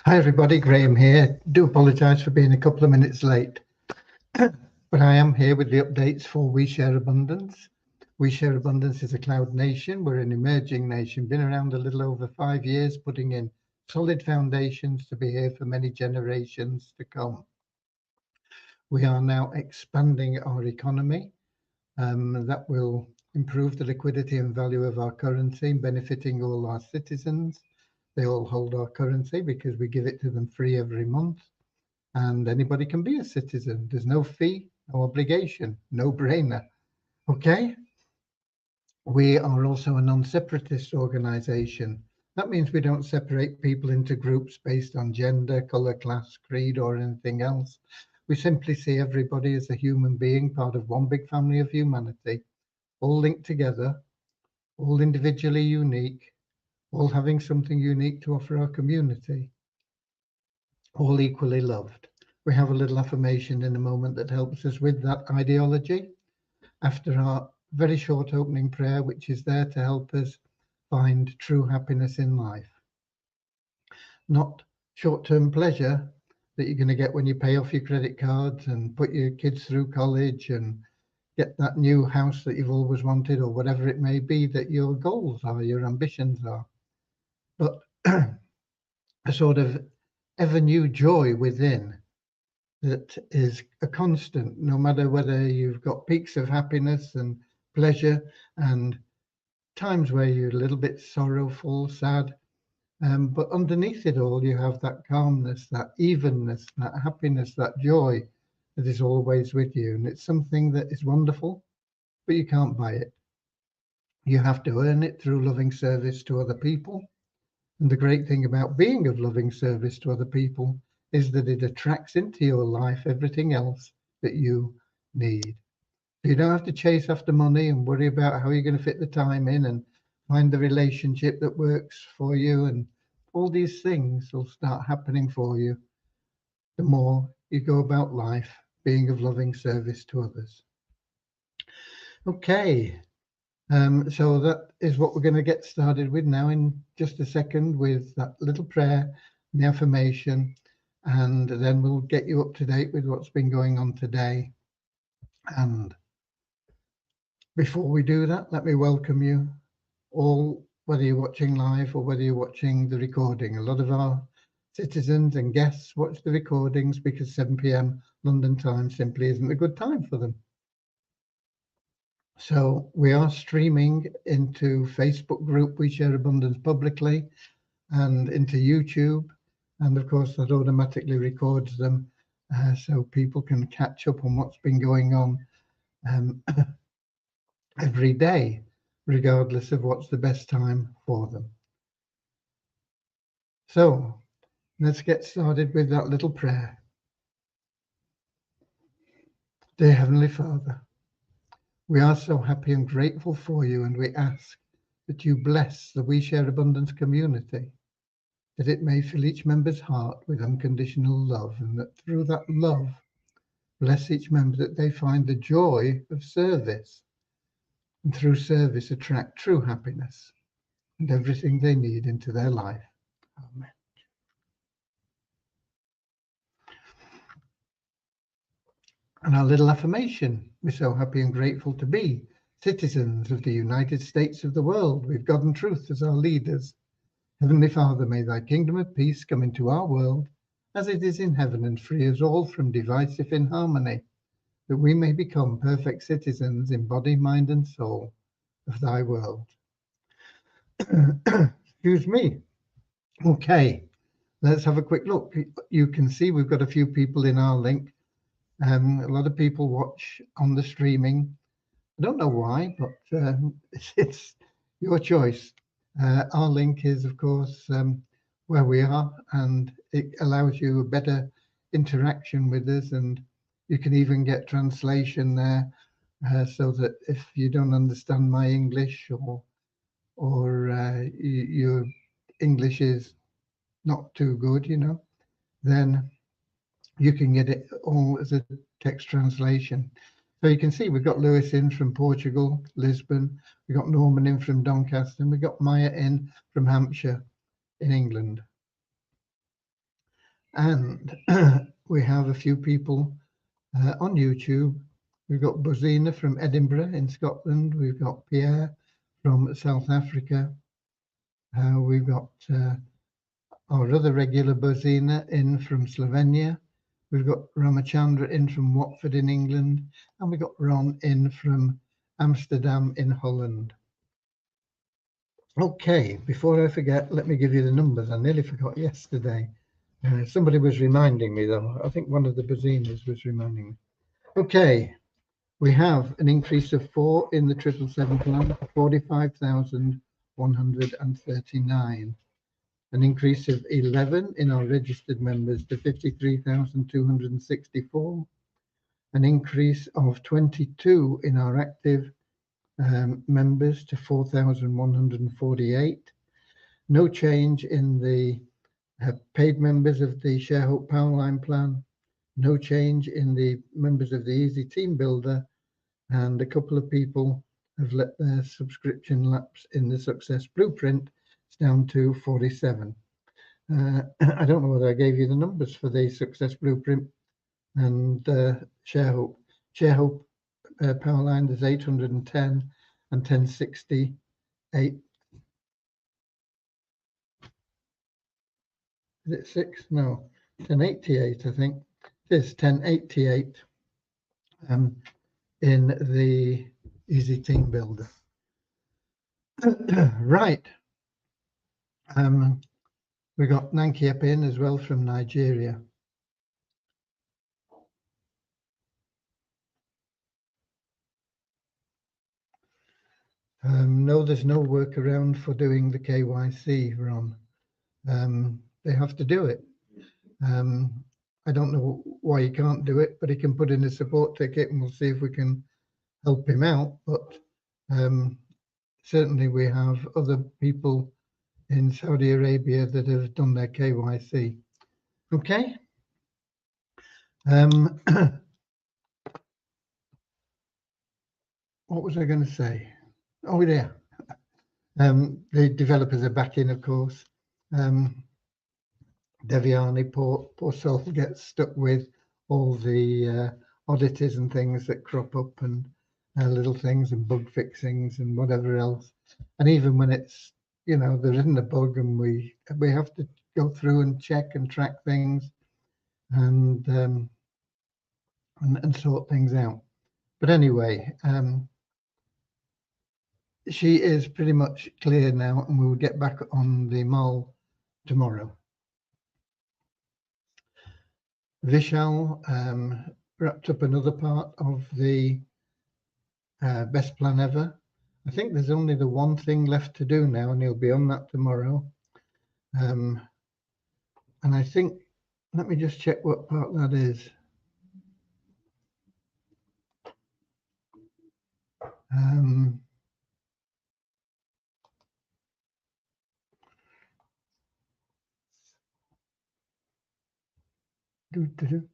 Hi everybody, Graham here. Do apologise for being a couple of minutes late, but I am here with the updates for We Share Abundance. We Share Abundance is a cloud nation. We're an emerging nation, been around a little over 5 years, putting in solid foundations to be here for many generations to come. We are now expanding our economy. That will improve the liquidity and value of our currency, benefiting all our citizens. They all hold our currency because we give it to them free every month. And anybody can be a citizen. There's no fee, no obligation, no brainer. Okay? We are also a non-separatist organization. That means we don't separate people into groups based on gender, color, class, creed, or anything else. We simply see everybody as a human being, part of one big family of humanity, all linked together, all individually unique, all having something unique to offer our community, all equally loved. We have a little affirmation in a moment that helps us with that ideology after our very short opening prayer, which is there to help us find true happiness in life. Not short-term pleasure that you're going to get when you pay off your credit cards and put your kids through college and get that new house that you've always wanted, or whatever it may be that your goals are, your ambitions are. But a sort of ever new joy within that is a constant, no matter whether you've got peaks of happiness and pleasure and times where you're a little bit sorrowful, sad, but underneath it all, you have that calmness, that evenness, that happiness, that joy that is always with you. And it's something that is wonderful, but you can't buy it. You have to earn it through loving service to other people. And the great thing about being of loving service to other people is that it attracts into your life everything else that you need. You don't have to chase after money and worry about how you're going to fit the time in and find the relationship that works for you. And all these things will start happening for you the more you go about life being of loving service to others. Okay, so that is what we're going to get started with now in just a second with that little prayer and the affirmation, and then we'll get you up to date with what's been going on today. And before we do that, let me welcome you all, whether you're watching live or whether you're watching the recording. A lot of our citizens and guests watch the recordings because 7 p.m. London time simply isn't a good time for them. So we are streaming into Facebook group We Share Abundance publicly and into YouTube. And of course, that automatically records them so people can catch up on what's been going on every day, regardless of what's the best time for them. So let's get started with that little prayer. Dear Heavenly Father, we are so happy and grateful for you, and we ask that you bless the We Share Abundance community, that it may fill each member's heart with unconditional love, and that through that love, bless each member that they find the joy of service, and through service attract true happiness and everything they need into their life. Amen. And our little affirmation, we're so happy and grateful to be citizens of the United States of the world, with God and truth as our leaders. Heavenly Father, may thy kingdom of peace come into our world as it is in heaven, and free us all from divisive inharmony, that we may become perfect citizens in body, mind, and soul of thy world. Excuse me. Okay, let's have a quick look. You can see we've got a few people in our link. A lot of people watch on the streaming. I don't know why, but it's your choice. Our link is, of course, where we are, and it allows you a better interaction with us, and you can even get translation there, so that if you don't understand my English or your English is not too good, then you can get it all as a text translation. So you can see we've got Lewis in from Portugal, Lisbon. We've got Norman in from Doncaster, and we've got Maya in from Hampshire in England. And we have a few people on YouTube. We've got Buzina from Edinburgh in Scotland. We've got Pierre from South Africa. We've got our other regular Buzina in from Slovenia. We've got Ramachandra in from Watford in England. And we've got Ron in from Amsterdam in Holland. Okay, before I forget, let me give you the numbers. I nearly forgot yesterday. Somebody was reminding me though. I think one of the Buzinas was reminding me. Okay, we have an increase of 4 in the 777 plan, 45,139. An increase of 11 in our registered members to 53,264. An increase of 22 in our active members to 4,148. No change in the paid members of the ShareHope Powerline plan. No change in the members of the Easy Team Builder, and a couple of people have let their subscription lapse in the Success Blueprint. It's down to 47. I don't know whether I gave you the numbers for the Success Blueprint and ShareHope. ShareHope Powerline, there's 810 and 1068. Is it 6? No, 1088, I think. It is 1088 in the Easy Team Builder. Right. We got Nankiep in as well from Nigeria. No, there's no workaround for doing the KYC, Ron. They have to do it. I don't know why he can't do it, but he can put in a support ticket and we'll see if we can help him out. But certainly we have other people in Saudi Arabia that have done their KYC. Okay. What was I going to say? Oh, yeah. The developers are back in, of course. Devyani, poor soul, gets stuck with all the oddities and things that crop up and little things and bug fixings and whatever else. And even when it's, you know, there isn't a bug and we have to go through and check and track things and sort things out. But anyway, she is pretty much clear now and we will get back on the mall tomorrow. Vishal wrapped up another part of the best plan ever. I think there's only the one thing left to do now and he'll be on that tomorrow. And I think, let me just check what part that is.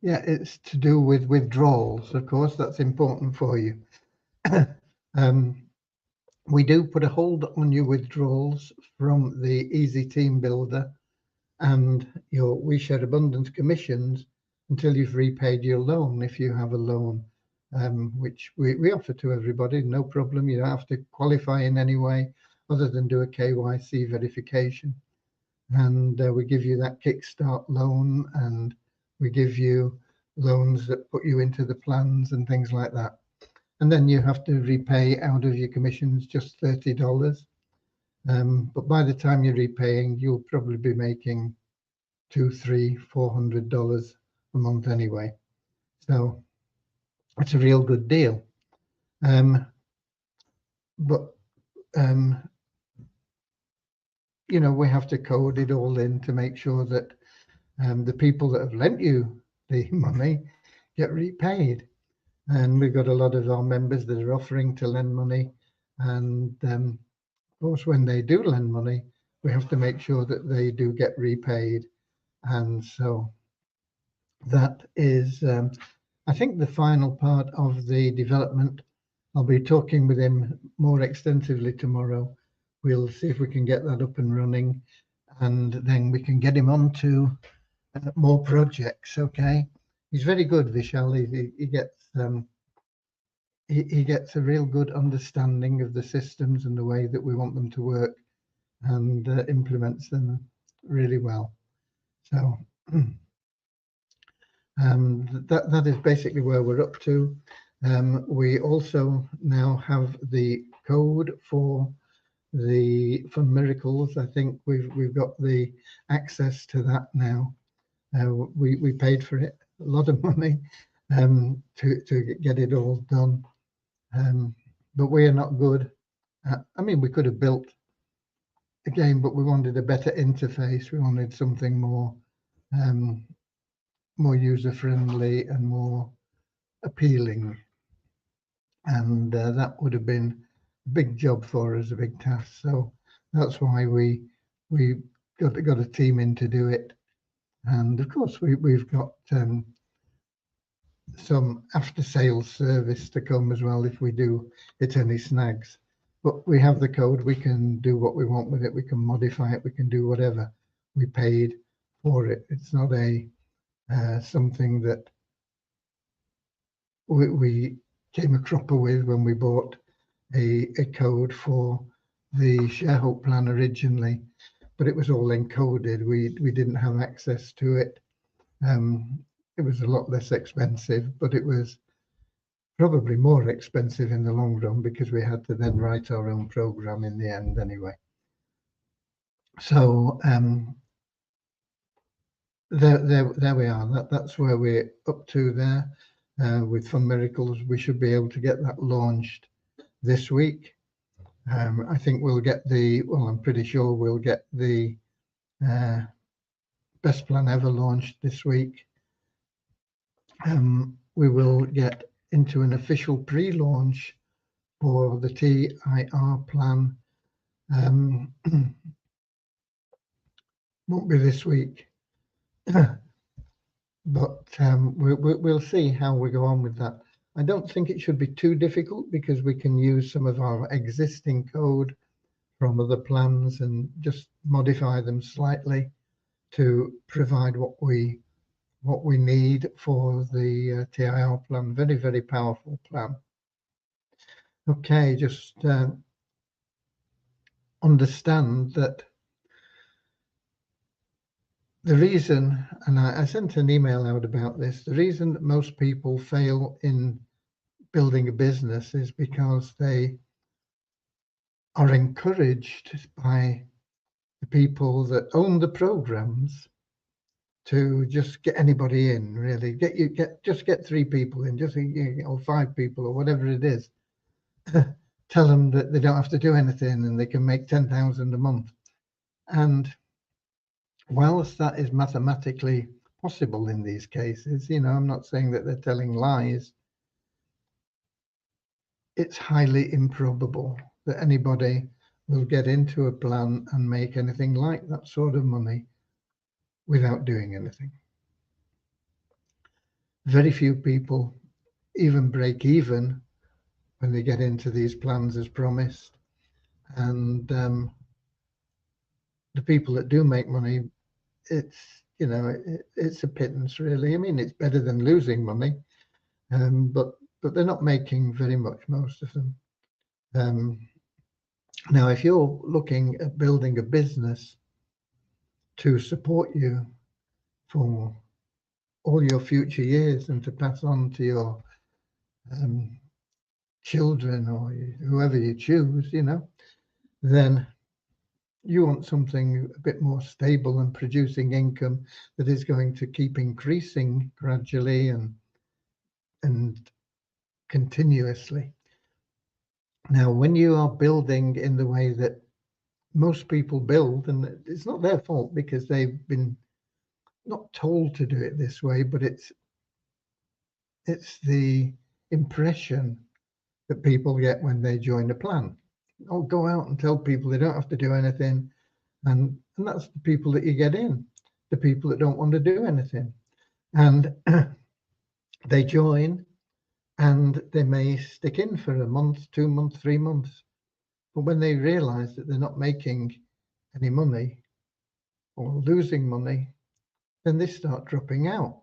Yeah, it's to do with withdrawals. Of course, that's important for you. We do put a hold on your withdrawals from the Easy Team Builder and your We Share Abundance commissions until you've repaid your loan, if you have a loan, which we offer to everybody, no problem. You don't have to qualify in any way other than do a KYC verification. And we give you that kickstart loan, and we give you loans that put you into the plans and things like that. And then you have to repay out of your commissions just $30. But by the time you're repaying, you'll probably be making $200, $300, $400 a month anyway. So it's a real good deal. You know, we have to code it all in to make sure that the people that have lent you the money get repaid. And we've got a lot of our members that are offering to lend money. And of course, when they do lend money, we have to make sure that they do get repaid. And so that is, I think, the final part of the development. I'll be talking with him more extensively tomorrow. We'll see if we can get that up and running, and then we can get him onto more projects. Okay, he's very good, Vishal. He gets a real good understanding of the systems and the way that we want them to work, and implements them really well. So that is basically where we're up to. We also now have the code for Miracles. I think we've got the access to that now. We paid for it, a lot of money, to get it all done. But we are not good. I mean, we could have built a game, but we wanted a better interface. We wanted something more user friendly and more appealing, and that would have been a big job for us, a big task. So that's why we got a team in to do it. And of course, we've got some after sales service to come as well if we do hit any snags. But we have the code, we can do what we want with it, we can modify it, we can do whatever. We paid for it. It's not a something that we came a cropper with when we bought a code for the ShareHope plan originally, but it was all encoded. We didn't have access to it. It was a lot less expensive, but it was probably more expensive in the long run because we had to then write our own program in the end anyway. So there we are. That's where we're up to there. With Fun Miracles, we should be able to get that launched this week. I think we'll get I'm pretty sure we'll get the Best Plan Ever launched this week. We will get into an official pre-launch for the TIR plan. Won't be this week, but we'll see how we go on with that. I don't think it should be too difficult because we can use some of our existing code from other plans and just modify them slightly to provide what we need for the TIR plan. Very, very powerful plan. Okay, just understand that the reason, and I sent an email out about this, the reason that most people fail in building a business is because they are encouraged by the people that own the programs to just get anybody in, really. Just get 3 people in, just or 5 people or whatever it is. Tell them that they don't have to do anything and they can make 10,000 a month. And whilst that is mathematically possible in these cases, I'm not saying that they're telling lies. It's highly improbable that anybody will get into a plan and make anything like that sort of money without doing anything. Very few people even break even when they get into these plans as promised. And the people that do make money, it's a pittance, really. I mean, it's better than losing money, but they're not making very much, most of them. Now, if you're looking at building a business to support you for all your future years and to pass on to your children or whoever you choose, then you want something a bit more stable and producing income that is going to keep increasing gradually and continuously. Now, when you are building in the way that most people build, and it's not their fault because they've been not told to do it this way, but it's the impression that people get when they join a plan. Oh, go out and tell people they don't have to do anything. And that's the people that you get in, the people that don't want to do anything. And they join and they may stick in for a month, 2 months, 3 months. But when they realize that they're not making any money or losing money, then they start dropping out.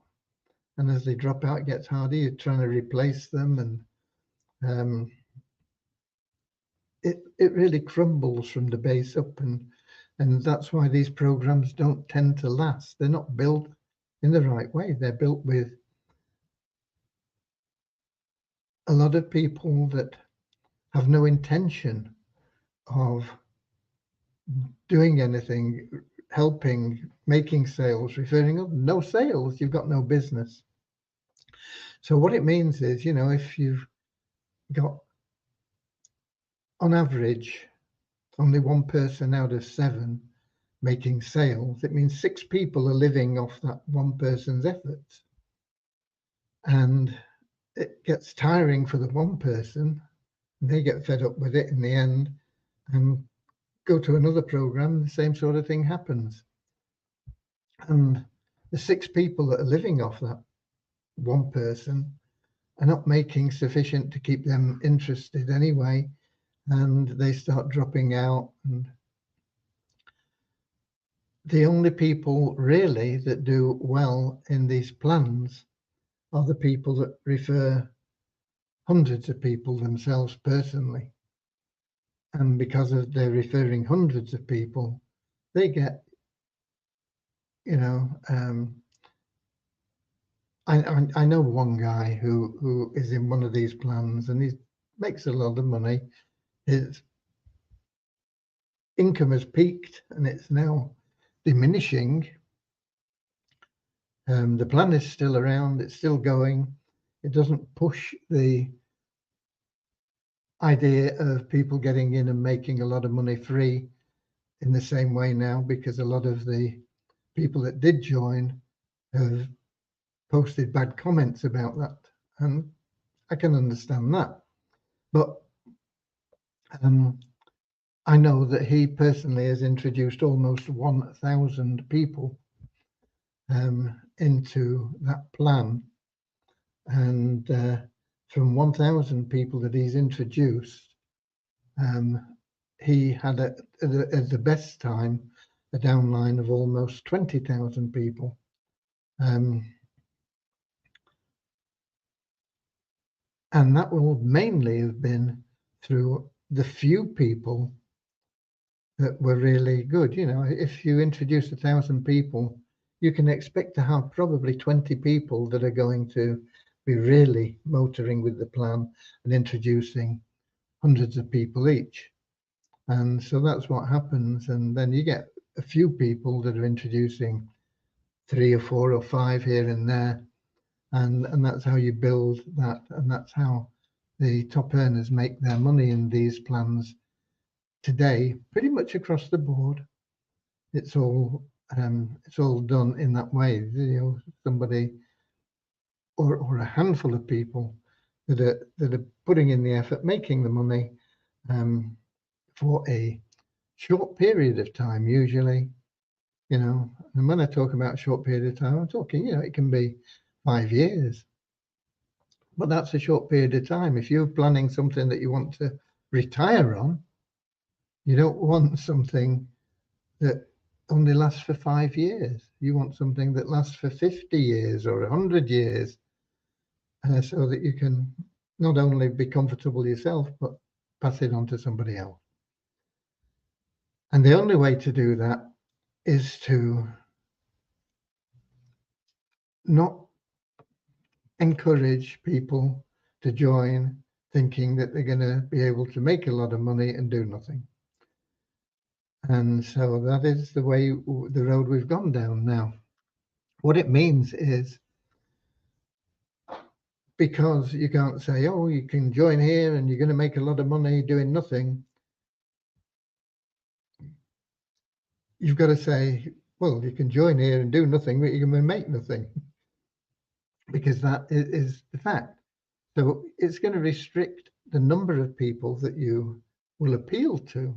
And as they drop out, it gets harder. You're trying to replace them, and it really crumbles from the base up, and that's why these programs don't tend to last. They're not built in the right way. They're built with a lot of people that have no intention of doing anything, helping, making sales, referring up. No sales, you've got no business. So what it means is, if you've got, on average, only one person out of 7 making sales, it means 6 people are living off that one person's efforts. And it gets tiring for the one person. They get fed up with it in the end and go to another program. The same sort of thing happens. And the 6 people that are living off that one person are not making sufficient to keep them interested anyway. And they start dropping out. And the only people really that do well in these plans are the people that refer hundreds of people themselves personally. And because of they're referring hundreds of people, they get, I know one guy who is in one of these plans, and he makes a lot of money. His income has peaked and it's now diminishing. The plan is still around, it's still going. It doesn't push the idea of people getting in and making a lot of money free in the same way now, because a lot of the people that did join have posted bad comments about that, and I can understand that. But I know that he personally has introduced almost 1,000 people into that plan, and from 1,000 people that he's introduced, he had at the best time a downline of almost 20,000 people. And that will mainly have been through the few people that were really good. If you introduce 1,000 people, you can expect to have probably 20 people that are going to be really motoring with the plan and introducing hundreds of people each. And so that's what happens. And then you get a few people that are introducing 3 or 4 or 5 here and there. And that's how you build that. And that's how the top earners make their money in these plans today, pretty much across the board. It's all done in that way. Somebody or a handful of people that are putting in the effort, making the money for a short period of time, usually. And when I talk about a short period of time, I'm talking, it can be 5 years. But that's a short period of time. If you're planning something that you want to retire on, you don't want something that only lasts for 5 years. You want something that lasts for 50 years or 100 years, so that you can not only be comfortable yourself, but pass it on to somebody else. And the only way to do that is to not encourage people to join thinking that they're going to be able to make a lot of money and do nothing. And so that is the road we've gone down now. What it means is, because you can't say, oh, you can join here and you're going to make a lot of money doing nothing. You've got to say, well, you can join here and do nothing, but you're going to make nothing, because that is the fact. So it's going to restrict the number of people that you will appeal to.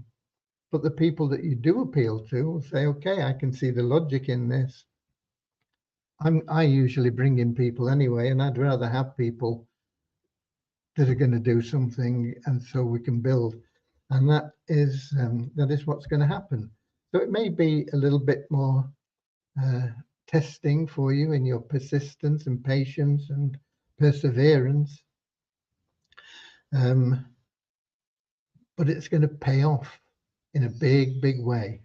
But the people that you do appeal to will say, okay, I can see the logic in this. I usually bring in people anyway, and I'd rather have people that are going to do something, and so we can build. And that is what's going to happen. So it may be a little bit more testing for you in your persistence and patience and perseverance. But it's going to pay off in a big, big way,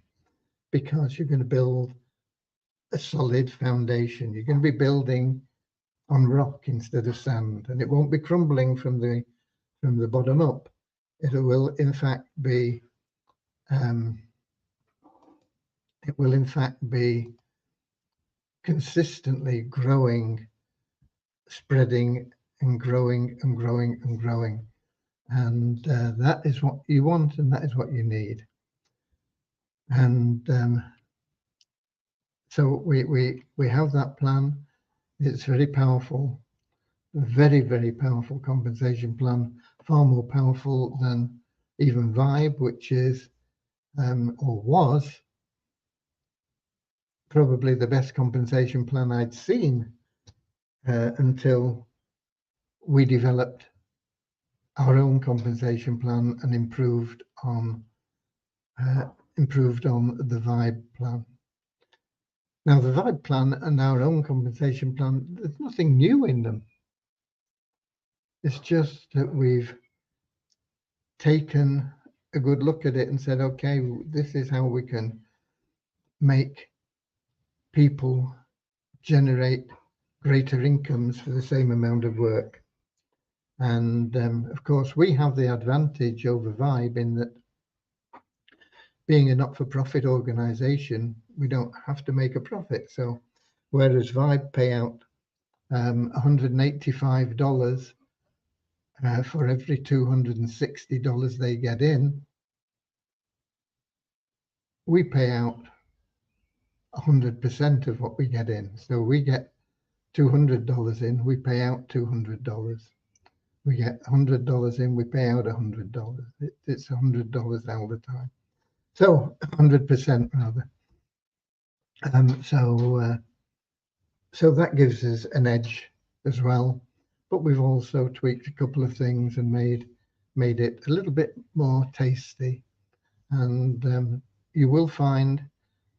because you're going to build a solid foundation. You're going to be building on rock instead of sand, and it won't be crumbling from the bottom up. It will in fact be consistently growing, spreading and growing and growing and growing. And that is what you want, and that is what you need. And so we have that plan. It's very powerful, very, very powerful compensation plan, far more powerful than even Vibe, which is or was probably the best compensation plan I'd seen until we developed our own compensation plan and improved on the Vibe plan. Now, the Vibe plan and our own compensation plan, there's nothing new in them. It's just that we've taken a good look at it and said, okay, this is how we can make people generate greater incomes for the same amount of work. And of course, we have the advantage over Vibe in that, being a not-for-profit organization, we don't have to make a profit. So whereas Vibe pay out $185 for every $260 they get in, we pay out 100% of what we get in. So we get $200 in, we pay out $200. We get $100 in, we pay out $100. It's $100 all the time. So 100% rather. So that gives us an edge as well. But we've also tweaked a couple of things and made it a little bit more tasty. And you will find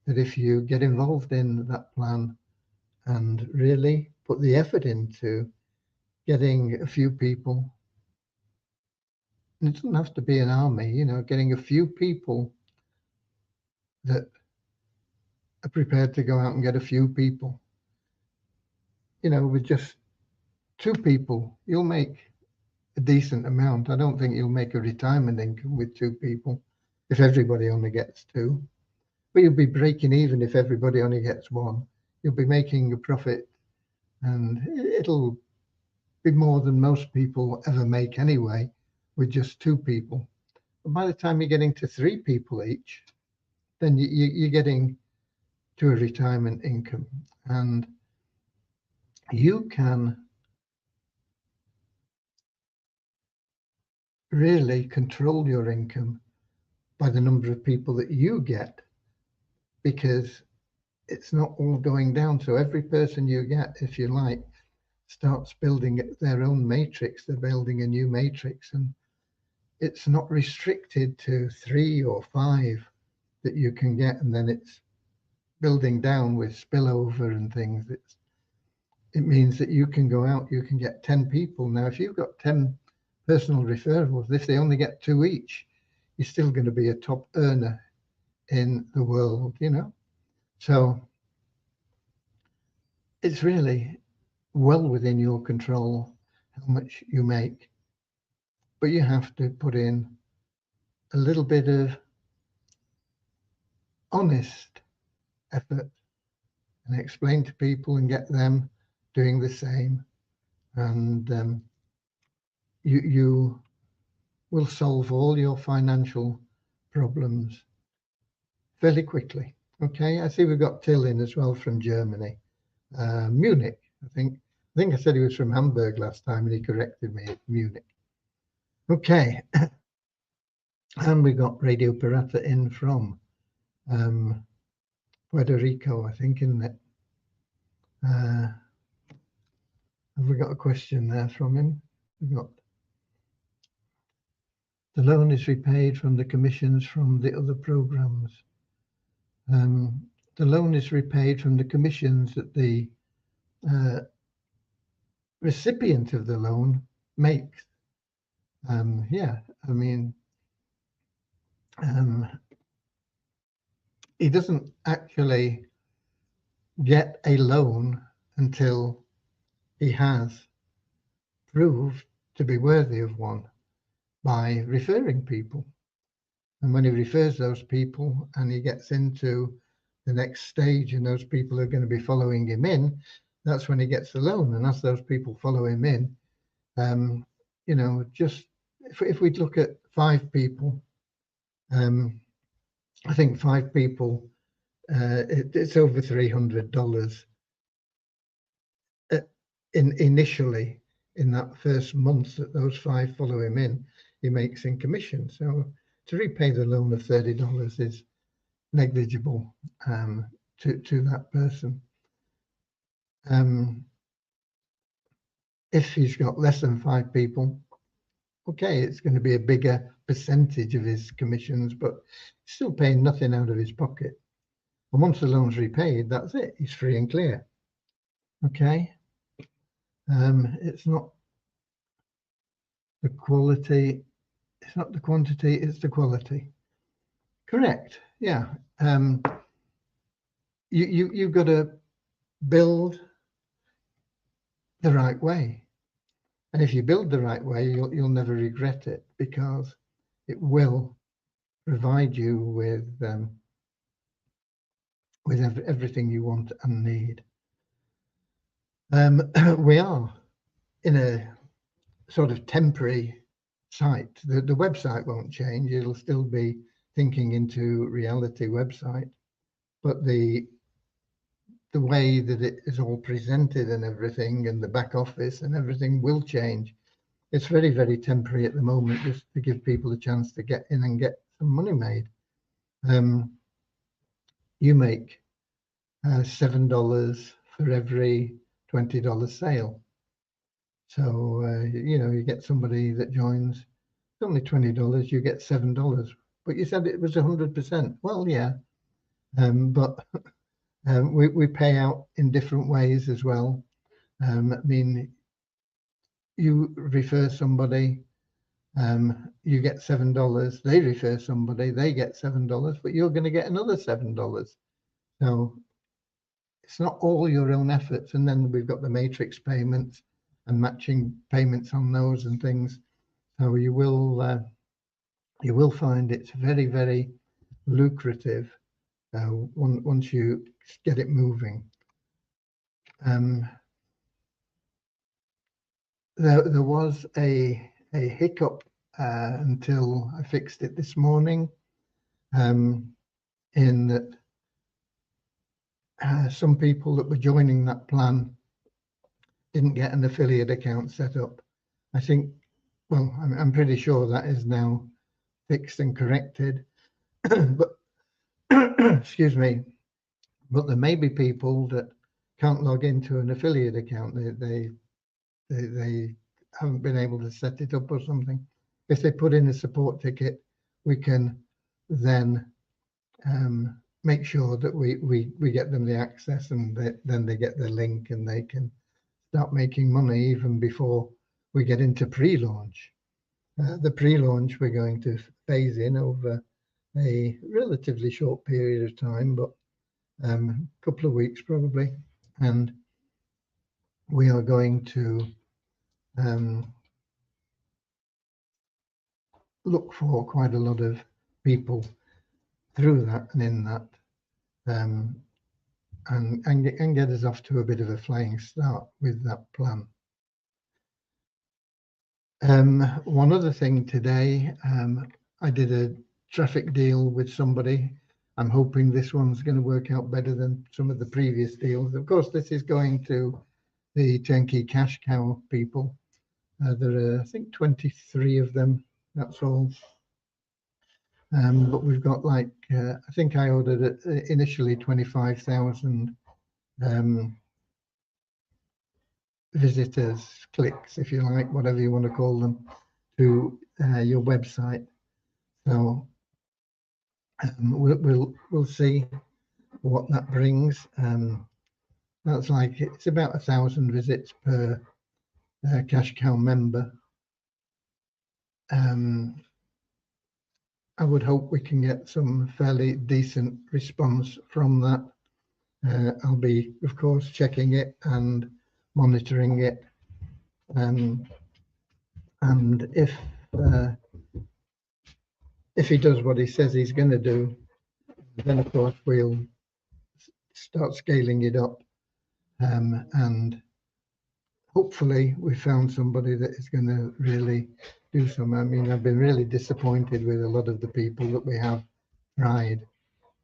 that if you get involved in that plan and really put the effort into getting a few people, and it doesn't have to be an army, you know, getting a few people that are prepared to go out and get a few people. You know, with just 2 people, you'll make a decent amount. I don't think you'll make a retirement income with 2 people if everybody only gets 2. But you'll be breaking even if everybody only gets 1. You'll be making a profit, and it'll be more than most people ever make anyway with just 2 people. But by the time you're getting to 3 people each, then you're getting to a retirement income, and you can really control your income by the number of people that you get, because it's not all going down. So every person you get, if you like, starts building their own matrix. They're building a new matrix, and it's not restricted to 3 or 5 that you can get, and then it's building down with spillover and things. It means that you can go out, you can get 10 people. Now, if you've got 10 personal referrals, if they only get 2 each, you're still going to be a top earner in the world, you know. So it's really well within your control how much you make, but you have to put in a little bit of honest effort and explain to people and get them doing the same, and you will solve all your financial problems fairly quickly. Okay, I see we've got Till in as well from Germany, Munich. I think I said he was from Hamburg last time, and he corrected me. It's Munich. Okay, and we got Radio Pirata in from Puerto Rico, I think, isn't it? Have we got a question there from him? We've got: the loan is repaid from the commissions from the other programs. the loan is repaid from the commissions that the recipient of the loan makes. Yeah, I mean, he doesn't actually get a loan until he has proved to be worthy of one by referring people. And when he refers those people and he gets into the next stage and those people are going to be following him in, that's when he gets the loan. And as those people follow him in, you know, just if we look at 5 people, I think 5 people, it's over $300 initially in that first month that those 5 follow him in, he makes in commission. So to repay the loan of $30 is negligible to that person. If he's got less than 5 people, okay, it's going to be a bigger percentage of his commissions, but still paying nothing out of his pocket. And once the loan's repaid, that's it. He's free and clear. Okay. It's not the quality. It's not the quantity. It's the quality. Correct. Yeah. You've got to build the right way. And if you build the right way, you'll never regret it, because it will provide you with everything you want and need. We are in a sort of temporary site. The website won't change. It'll still be thinking into reality website, but the way that it is all presented and everything, and the back office and everything will change. It's very, very temporary at the moment, just to give people a chance to get in and get some money made. You make $7 for every $20 sale. So, you know, you get somebody that joins, it's only $20, you get $7. But you said it was 100%. Well, yeah, but we pay out in different ways as well. I mean, you refer somebody, you get $7. They refer somebody, they get $7, but you're going to get another $7. So it's not all your own efforts. And then we've got the matrix payments and matching payments on those and things. So you will find it's very, very lucrative once you get it moving. There was a hiccup until I fixed it this morning, in that some people that were joining that plan didn't get an affiliate account set up. I think, well, I'm pretty sure that is now fixed and corrected, but excuse me, but there may be people that can't log into an affiliate account. They haven't been able to set it up or something. If they put in a support ticket, we can then make sure that we get them the access, and then they get the link and they can start making money even before we get into pre-launch. The pre-launch we're going to phase in over a relatively short period of time, but a couple of weeks probably, and we are going to look for quite a lot of people through that and in that, and get us off to a bit of a flying start with that plan. One other thing today, I did a traffic deal with somebody. I'm hoping this one's going to work out better than some of the previous deals. Of course, this is going to the Turnkey Cash Cow people. There are, I think, 23 of them. That's all. But we've got like, I think I ordered it initially 25,000 visitors, clicks, if you like, whatever you want to call them, to your website. So we'll see what that brings. That's like, it's about 1,000 visits per cash cow member. I would hope we can get some fairly decent response from that. I'll be, of course, checking it and monitoring it. And if he does what he says he's going to do, then of course we'll start scaling it up. And hopefully we found somebody that is going to really do some. I mean, I've been really disappointed with a lot of the people that we have tried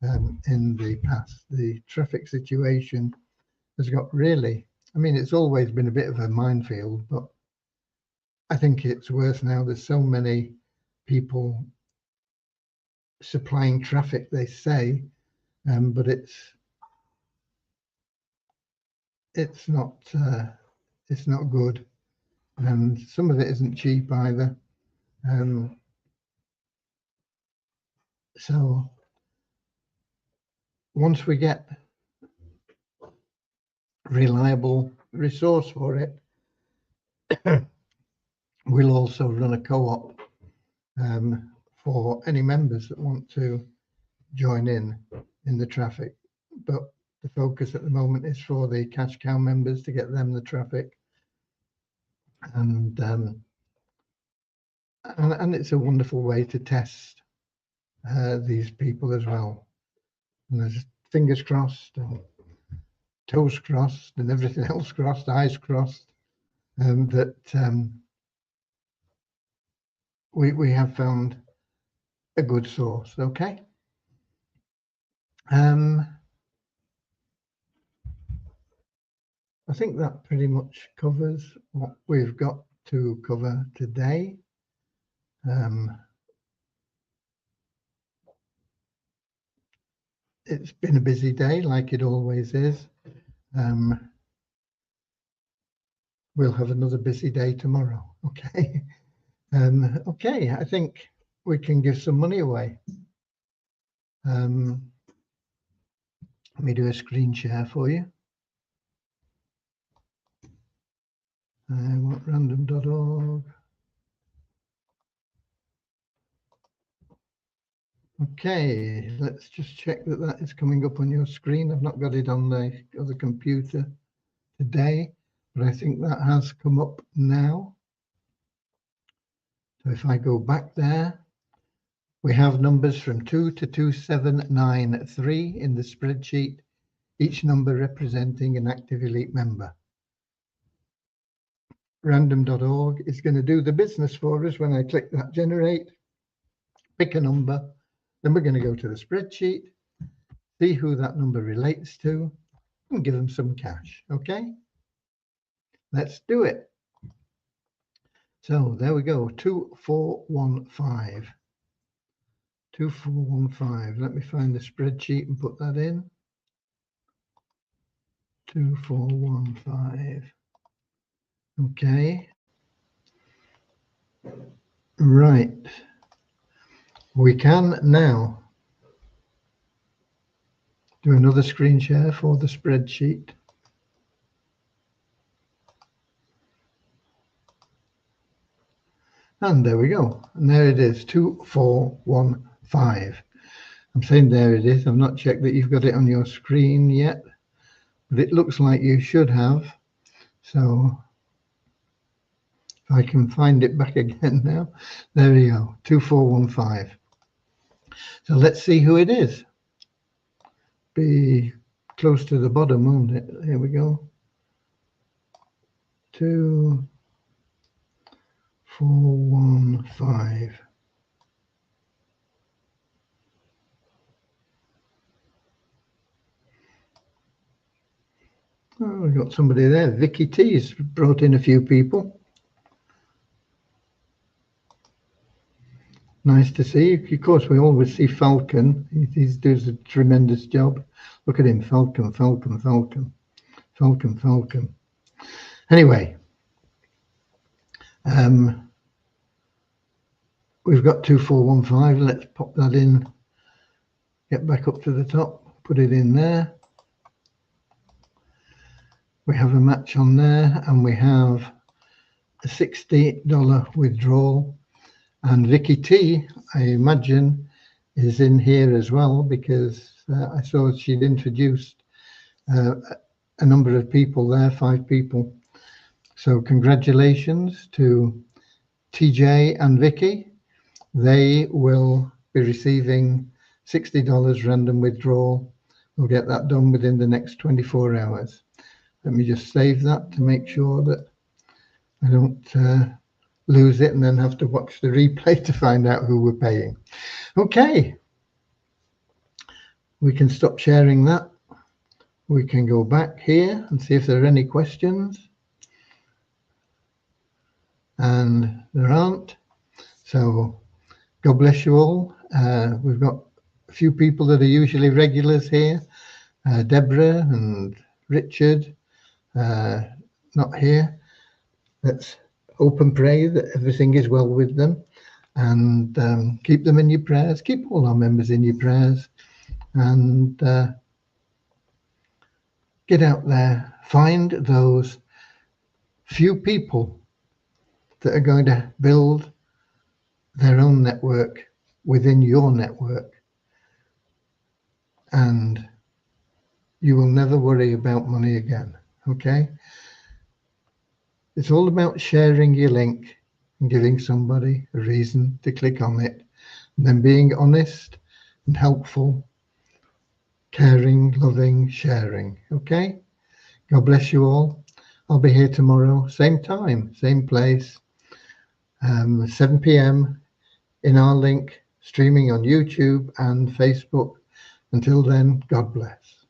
in the past. The traffic situation has got really, I mean, it's always been a bit of a minefield, but I think it's worse now. There's so many people supplying traffic, they say, but it's not good, and some of it isn't cheap either. So once we get reliable resource for it, we'll also run a co-op for any members that want to join in the traffic. But the focus at the moment is for the cash cow members, to get them the traffic. And it's a wonderful way to test these people as well. And there's fingers crossed and toes crossed and everything else crossed, eyes crossed, that we have found a good source. Okay. I think that pretty much covers what we've got to cover today. It's been a busy day, like it always is. We'll have another busy day tomorrow. Okay. Okay, I think we can give some money away. Let me do a screen share for you. I want random.org. Okay, let's just check that that is coming up on your screen. I've not got it on the other computer today, but I think that has come up now. So if I go back there, we have numbers from 2 to 2793 in the spreadsheet, each number representing an active elite member. Random.org is going to do the business for us when I click that generate, pick a number, then we're going to go to the spreadsheet, see who that number relates to, and give them some cash. Okay, let's do it. So there we go, 2415. 2415. Let me find the spreadsheet and put that in. 2415. Okay. Right. We can now do another screen share for the spreadsheet. And there we go. And there it is, 2415. I'm saying there it is. I've not checked that you've got it on your screen yet, but it looks like you should have. So if I can find it back again now, there we go, 2415. So let's see who it is. Be close to the bottom, won't it? Here we go. 2415. Oh, we've got somebody there. Vicky T's brought in a few people. Nice to see. Of course, we always see Falcon. He does a tremendous job. Look at him, Falcon, Falcon, Falcon, Falcon, Falcon. Anyway, we've got 2415. Let's pop that in. Get back up to the top. put it in there. We have a match on there, and we have a $60 withdrawal. And Vicky T, I imagine, is in here as well, because I saw she'd introduced a number of people there, 5 people. So congratulations to TJ and Vicky. They will be receiving $60 random withdrawal. We'll get that done within the next 24 hours. Let me just save that to make sure that I don't lose it and then have to watch the replay to find out who we're paying. Okay, we can stop sharing that. We can go back here and see if there are any questions. And there aren't. So God bless you all. We've got a few people that are usually regulars here. Deborah and Richard, not here. Let's hope and pray that everything is well with them, and keep them in your prayers. Keep all our members in your prayers, and get out there. Find those few people that are going to build their own network within your network, and you will never worry about money again. Okay? It's all about sharing your link and giving somebody a reason to click on it, and then being honest and helpful, caring, loving, sharing. Okay? God bless you all. I'll be here tomorrow, same time, same place, 7 p.m. in our link, streaming on YouTube and Facebook. Until then, God bless.